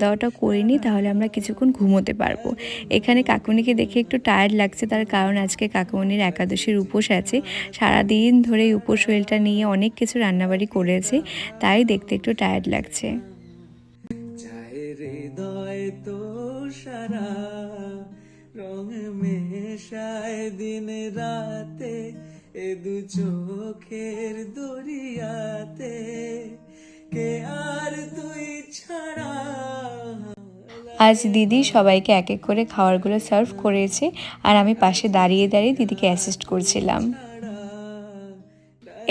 দাওয়াটা করে নিই, তাহলে আমরা কিছুক্ষণ ঘুমোতে পারবো। এখানে কাকুনিকে দেখে একটু টায়ার্ড লাগছে, তার কারণ আজকে কাকুমনির একাদশীর উপোস আছে। সারাদিন ধরে এই উপোস শরীরটা নিয়ে অনেক কিছু রান্নাবাড়ি করেছে, তাই দেখতে একটু টায়ার্ড লাগছে। হৃদয় তো সারা রং মেশায় দিন রাতে, এ দু চোখের দরিয়াতে, কে আর তুই ছাড়া। আজ দিদি সবাইকে এক এক করে খাবারগুলো সার্ভ করেছে, আর আমি পাশে দাঁড়িয়ে দাঁড়িয়ে দিদিকে অ্যাসিস্ট করছিলাম।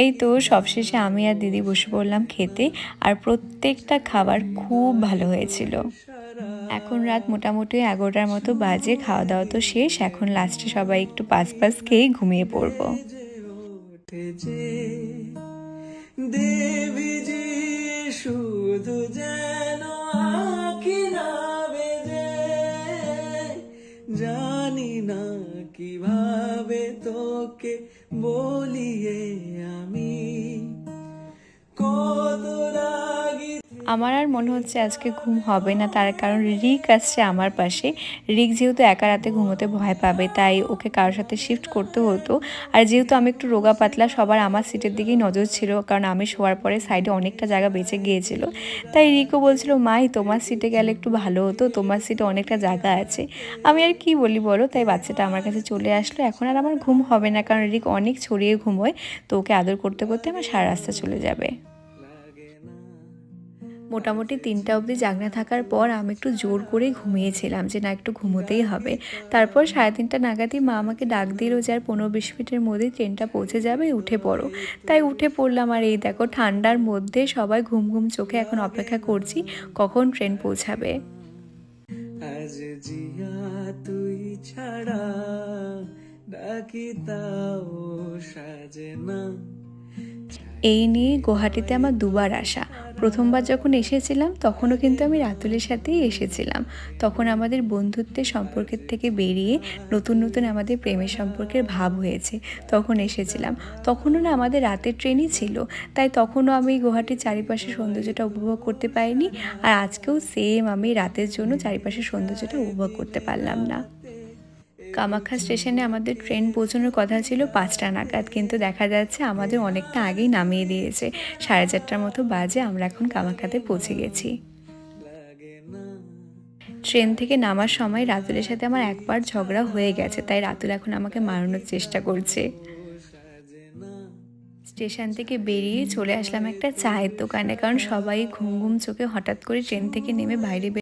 এই তো সবশেষে আমি আর দিদি বসে পড়লাম খেতে, আর প্রত্যেকটা খাবার খুব ভালো হয়েছিল। এখন রাত মোটামুটি 11টার মতো বাজে, খাওয়া দাওয়া তো শেষ। এখন লাস্টে সবাই একটু পাঁচ খেয়ে ঘুমিয়ে পড়বো। দেবী যে শুধু যেন আঁখি না বেজে, জানি না কিভাবে তোকে বলিয়ে আমি কত রাগি। আমার আর মনে হচ্ছে আজকে ঘুম হবে না, তার কারণ রিক আসছে আমার পাশে। রিক যেহেতু একা রাতে ঘুমোতে ভয় পাবে, তাই ওকে কারোর সাথে শিফট করতে হতো। আর যেহেতু আমি একটু রোগা পাতলা, সবার আমার সিটের দিকেই নজর ছিল, কারণ আমি শোয়ার পরে সাইডে অনেকটা জায়গা বেঁচে গিয়েছিল। তাই রিকও বলছিল, মাই তোমার সিটে গেলে একটু ভালো হতো, তোমার সিটে অনেকটা জায়গা আছে। আমি আর কি বলি বলো, তাই বাচ্চাটা আমার কাছে চলে আসলো। এখন আর আমার ঘুম হবে না, কারণ রিক অনেক ছড়িয়ে ঘুমোয়, তো ওকে আদর করতে করতে আমার সারা রাস্তা চলে যাবে। মোটামুটি 3টা অবধি জাগনা থাকার পর আমি একটু জোর করে ঘুমিয়েছিলাম যে না, একটু ঘুমোতেই হবে। তারপর 3:30 নাগাদই মা আমাকে ডাক দিল যে আর 15-20 মিনিটের মধ্যে ট্রেনটা পৌঁছে যাবে, উঠে পড়ো। তাই উঠে পড়লাম, আর এই দেখো ঠান্ডার মধ্যে সবাই ঘুম ঘুম চোখে এখন অপেক্ষা করছি কখন ট্রেন পৌঁছাবে। আজ জিয়া তুই ছাড়া ডাকি তাও সাজে না। এই নিয়ে গুয়াহাটিতে আমার দুবার আসা। প্রথমবার যখন এসেছিলাম তখনও কিন্তু আমি রাতুলের সাথেই এসেছিলাম। তখন আমাদের বন্ধুত্বের সম্পর্কের থেকে বেরিয়ে নতুন নতুন আমাদের প্রেমের সম্পর্কের ভাব হয়েছে, তখন এসেছিলাম। তখনও না আমাদের রাতের ট্রেনই ছিল, তাই তখনও আমি গুয়াহাটির চারিপাশের সৌন্দর্যটা উপভোগ করতে পারিনি। আর আজকেও সেম আমি রাতের জন্য চারিপাশের সৌন্দর্যটা উপভোগ করতে পারলাম না। কামাখ্যা স্টেশনে আমাদের ট্রেন পৌঁছানোর কথা ছিল 5টা নাগাদ, কিন্তু দেখা যাচ্ছে আমাদের অনেকটা আগেই নামিয়ে দিয়েছে। 4:30টার মতো বাজে, আমরা এখন কামাখ্যাতে পৌঁছে গেছি। ট্রেন থেকে নামার সময় রাতুলের সাথে আমার একবার ঝগড়া হয়ে গেছে, তাই রাতুল এখন আমাকে মারানোর চেষ্টা করছে। স্টেশন থেকে বেরিয়ে চলে আসলাম একটা চায়ের দোকানে, কারণ সবাই ঘুম ঘুম চোখে হঠাৎ করে ট্রেন থেকে নেমে বাইরে